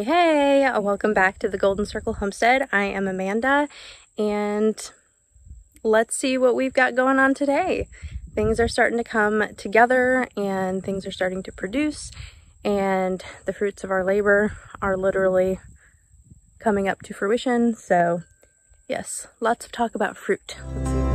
Hey, welcome back to the Golden Circle Homestead. I am Amanda, and let's see what we've got going on today. Things are starting to come together and things are starting to produce, and the fruits of our labor are literally coming up to fruition. So yes, lots of talk about fruit. Let's see.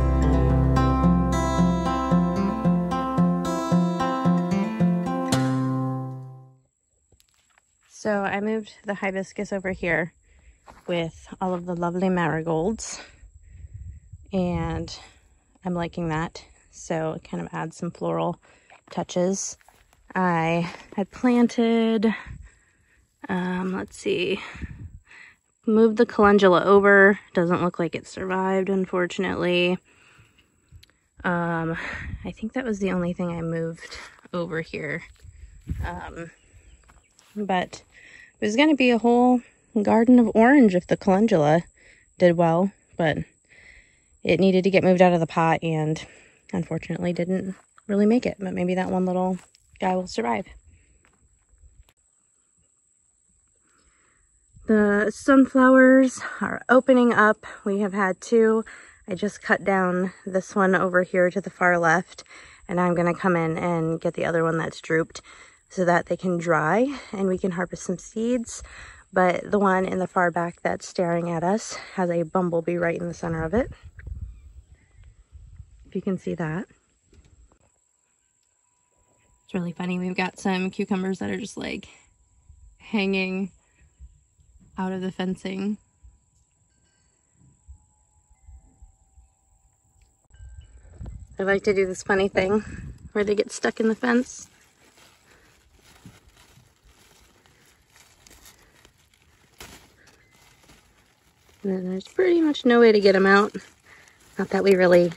So I moved the hibiscus over here with all of the lovely marigolds, and I'm liking that. So it kind of adds some floral touches. I had planted, let's see, moved the calendula over. Doesn't look like it survived, unfortunately. I think that was the only thing I moved over here. But it was going to be a whole garden of orange if the calendula did well, but it needed to get moved out of the pot and unfortunately didn't really make it. But maybe that one little guy will survive. The sunflowers are opening up. We have had two. I just cut down this one over here to the far left, and I'm going to come in and get the other one that's drooped so that they can dry and we can harvest some seeds. But the one in the far back that's staring at us has a bumblebee right in the center of it, if you can see that. It's really funny. We've got some cucumbers that are just like hanging out of the fencing. I like to do this funny thing where they get stuck in the fence. And then there's pretty much no way to get them out. Not that we really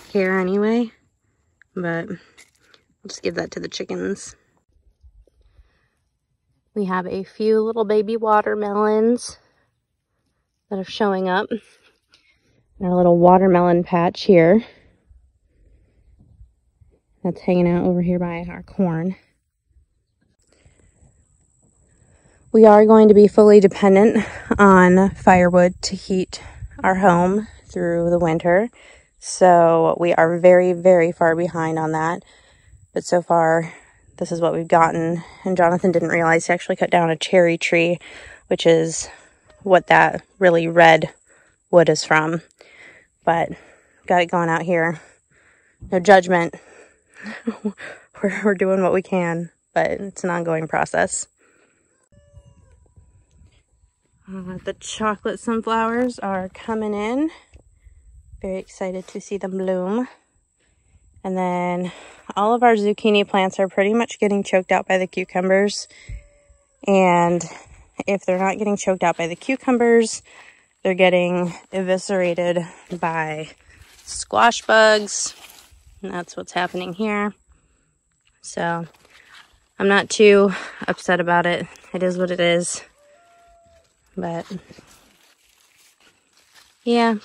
care anyway, but I'll just give that to the chickens. We have a few little baby watermelons that are showing up in our little watermelon patch here. That's hanging out over here by our corn. We are going to be fully dependent on firewood to heat our home through the winter. So we are very, very far behind on that. But so far, this is what we've gotten. And Jonathan didn't realize he actually cut down a cherry tree, which is what that really red wood is from. But got it going out here. No judgment. We're doing what we can, but it's an ongoing process. The chocolate sunflowers are coming in. Very excited to see them bloom. And then all of our zucchini plants are pretty much getting choked out by the cucumbers. And if they're not getting choked out by the cucumbers, they're getting eviscerated by squash bugs. And that's what's happening here. So I'm not too upset about it. It is what it is. But yeah,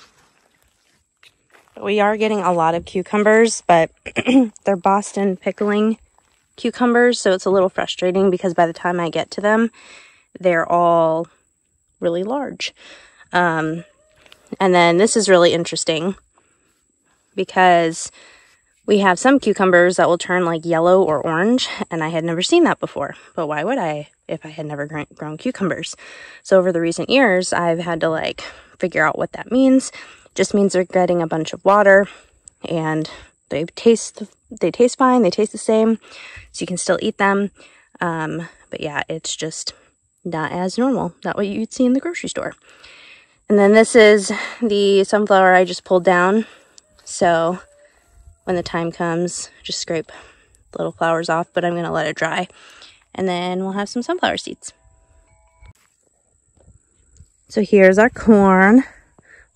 we are getting a lot of cucumbers, but they're Boston pickling cucumbers, so it's a little frustrating because by the time I get to them, they're all really large. And then this is really interesting because we have some cucumbers that will turn like yellow or orange, and I had never seen that before. But why would I if I had never grown cucumbers? So over the recent years, I've had to like figure out what that means. It just means they're getting a bunch of water, and they taste fine. They taste the same, so you can still eat them. But yeah, it's just not as normal. Not what you'd see in the grocery store. And then this is the sunflower I just pulled down. So when the time comes, just scrape the little flowers off, but I'm going to let it dry. And then we'll have some sunflower seeds. So here's our corn.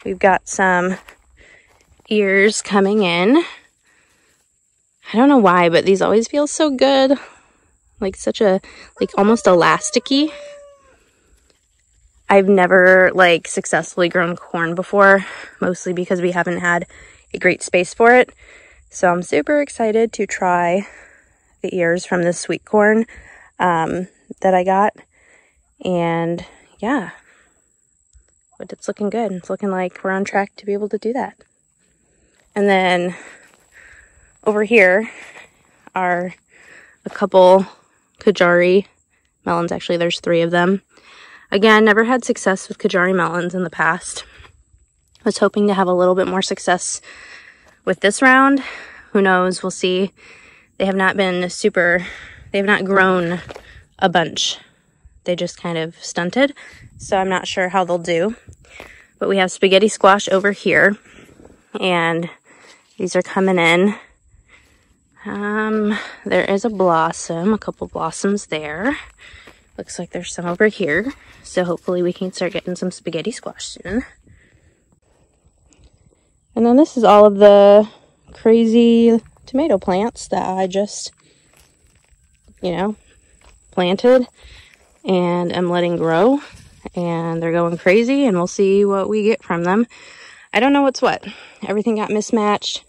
We've got some ears coming in. I don't know why, but these always feel so good. Like such a, like almost elasticy. I've never like successfully grown corn before, mostly because we haven't had a great space for it. So I'm super excited to try the ears from this sweet corn that I got. And yeah, but it's looking good. It's looking like we're on track to be able to do that. And then over here are a couple Kajari melons. Actually, there's 3 of them. Again, never had success with Kajari melons in the past. Was hoping to have a little bit more success with this round. Who knows? We'll see. They have not been they have not grown a bunch. They just kind of stunted. So I'm not sure how they'll do. But we have spaghetti squash over here. And these are coming in. There is a blossom, a couple blossoms there. Looks like there's some over here. So hopefully we can start getting some spaghetti squash soon. And then this is all of the crazy tomato plants that I just, planted and am letting grow. And they're going crazy, and we'll see what we get from them. I don't know what's what. Everything got mismatched.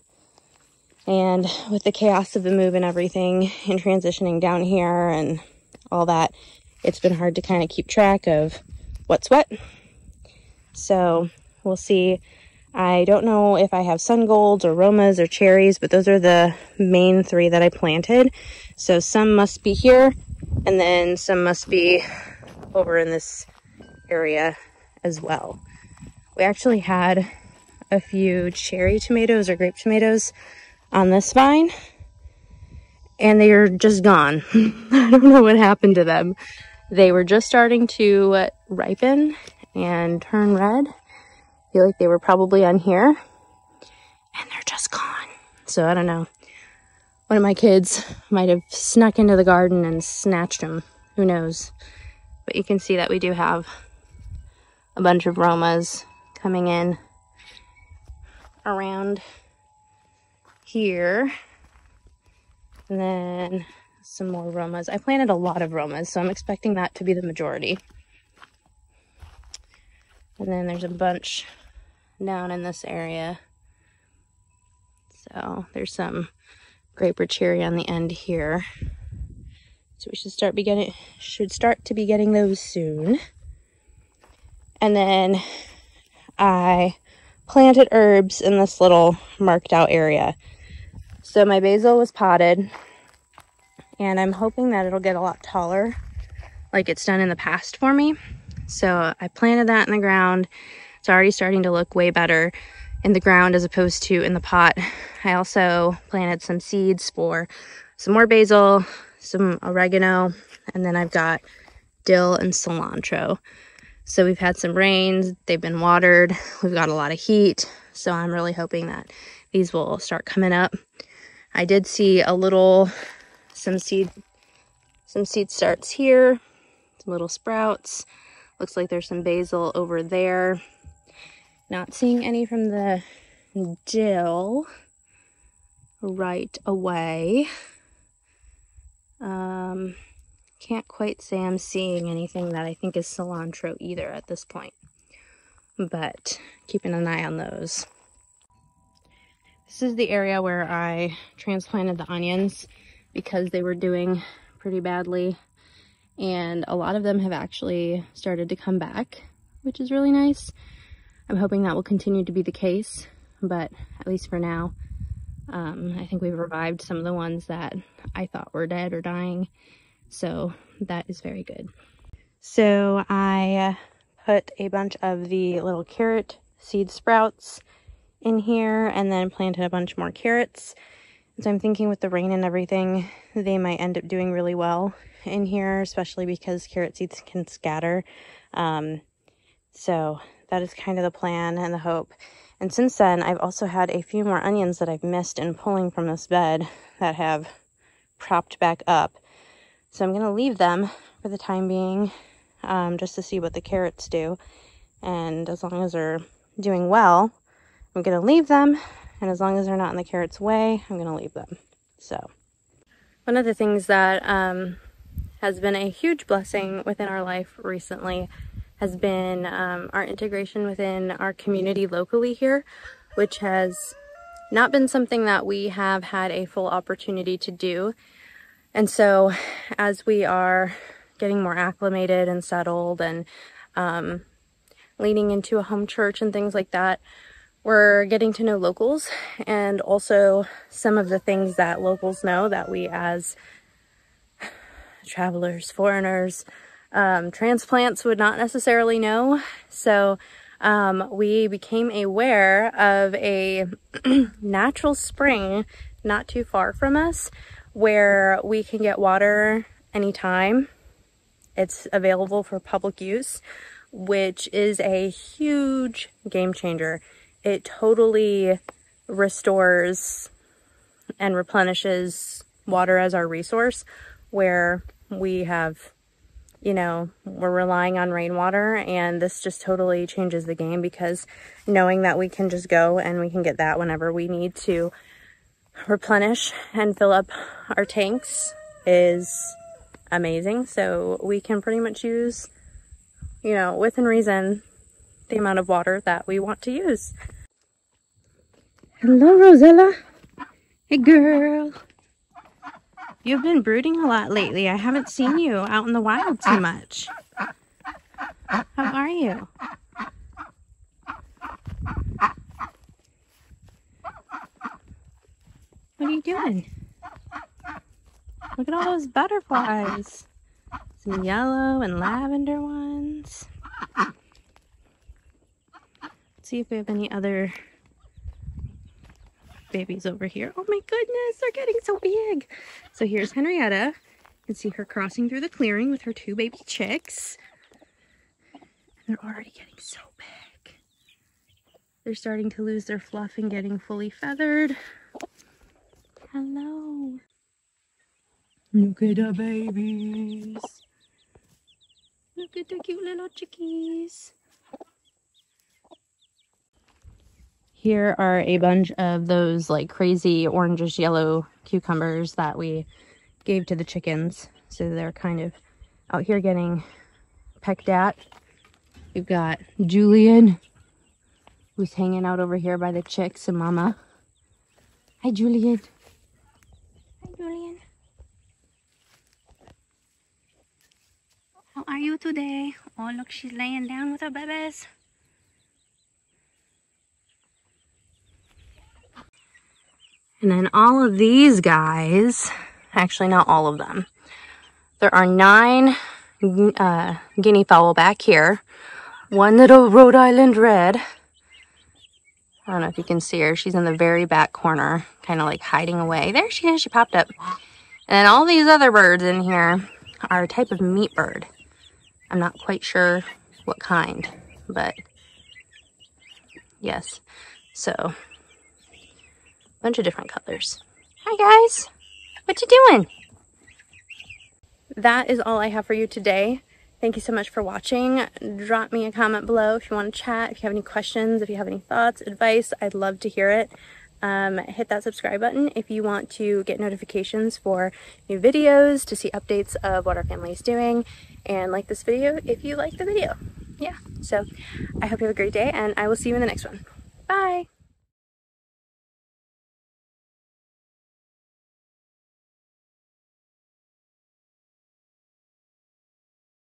And with the chaos of the move and everything and transitioning down here and all that, it's been hard to kind of keep track of what's what. So we'll see. I don't know if I have sun golds or romas or cherries, but those are the main 3 that I planted. So some must be here, and then some must be over in this area as well. We actually had a few cherry tomatoes or grape tomatoes on this vine, and they are just gone. I don't know what happened to them. They were just starting to ripen and turn red. I feel like they were probably on here, and they're just gone. So I don't know. One of my kids might have snuck into the garden and snatched them. Who knows? But you can see that we do have a bunch of romas coming in around here. And then some more romas. I planted a lot of romas, so I'm expecting that to be the majority. And then there's a bunch down in this area. So there's some grape or cherry on the end here. So we should start to be getting those soon. And then I planted herbs in this little marked out area. So my basil was potted, and I'm hoping that it'll get a lot taller like it's done in the past for me. So I planted that in the ground. It's already starting to look way better in the ground as opposed to in the pot. I also planted some seeds for some more basil, some oregano, and then I've got dill and cilantro. So we've had some rains, they've been watered, we've got a lot of heat, so I'm really hoping that these will start coming up. I did see some seed starts here, some little sprouts. Looks like there's some basil over there. Not seeing any from the dill right away. Can't quite say I'm seeing anything that I think is cilantro either at this point, but keeping an eye on those. This is the area where I transplanted the onions because they were doing pretty badly, and a lot of them have actually started to come back, which is really nice. I'm hoping that will continue to be the case, but at least for now, I think we've revived some of the ones that I thought were dead or dying, so that is very good. So I put a bunch of the little carrot seed sprouts in here and then planted a bunch more carrots. So I'm thinking with the rain and everything, they might end up doing really well in here, especially because carrot seeds can scatter. So that is kind of the plan and the hope. And since then, I've also had a few more onions that I've missed in pulling from this bed that have propped back up. So I'm going to leave them for the time being, just to see what the carrots do. And as long as they're doing well, I'm going to leave them. And as long as they're not in the carrots' way, I'm going to leave them. So one of the things that has been a huge blessing within our life recently has been our integration within our community locally here, which has not been something that we have had a full opportunity to do. And so as we are getting more acclimated and settled and leaning into a home church and things like that, we're getting to know locals, and also some of the things that locals know that we as travelers, foreigners, transplants would not necessarily know. So we became aware of a natural spring not too far from us where we can get water anytime. It's available for public use, which is a huge game changer. It totally restores and replenishes water as our resource, where we have, you know, we're relying on rainwater, and this just totally changes the game, because knowing that we can just go and we can get that whenever we need to replenish and fill up our tanks is amazing. So we can pretty much use, you know, within reason, the amount of water that we want to use. Hello, Rosella. Hey, girl. You've been brooding a lot lately. I haven't seen you out in the wild too much. How are you? What are you doing? Look at all those butterflies. Some yellow and lavender ones. Let's see if we have any other babies over here. Oh my goodness, they're getting so big. So here's Henrietta. You can see her crossing through the clearing with her 2 baby chicks. And they're already getting so big. They're starting to lose their fluff and getting fully feathered. Hello. Look at the babies. Look at the cute little chickies. Here are a bunch of those like crazy orangish yellow cucumbers that we gave to the chickens. So they're kind of out here getting pecked at. We've got Julian, who's hanging out over here by the chicks and Mama. Hi, Julian. Hi, Julian. How are you today? Oh, look, she's laying down with her babies. And then all of these guys, actually not all of them. There are 9 guinea fowl back here. 1 little Rhode Island red. I don't know if you can see her. She's in the very back corner, kind of like hiding away. There she is, she popped up. And then all these other birds in here are a type of meat bird. I'm not quite sure what kind, but yes. So bunch of different colors. Hi guys, what you doing? That is all I have for you today. Thank you so much for watching. Drop me a comment below if you want to chat, if you have any questions, if you have any thoughts, advice. I'd love to hear it. Hit that subscribe button if you want to get notifications for new videos, to see updates of what our family is doing, and like this video if you like the video. Yeah, so I hope you have a great day, and I will see you in the next one. Bye!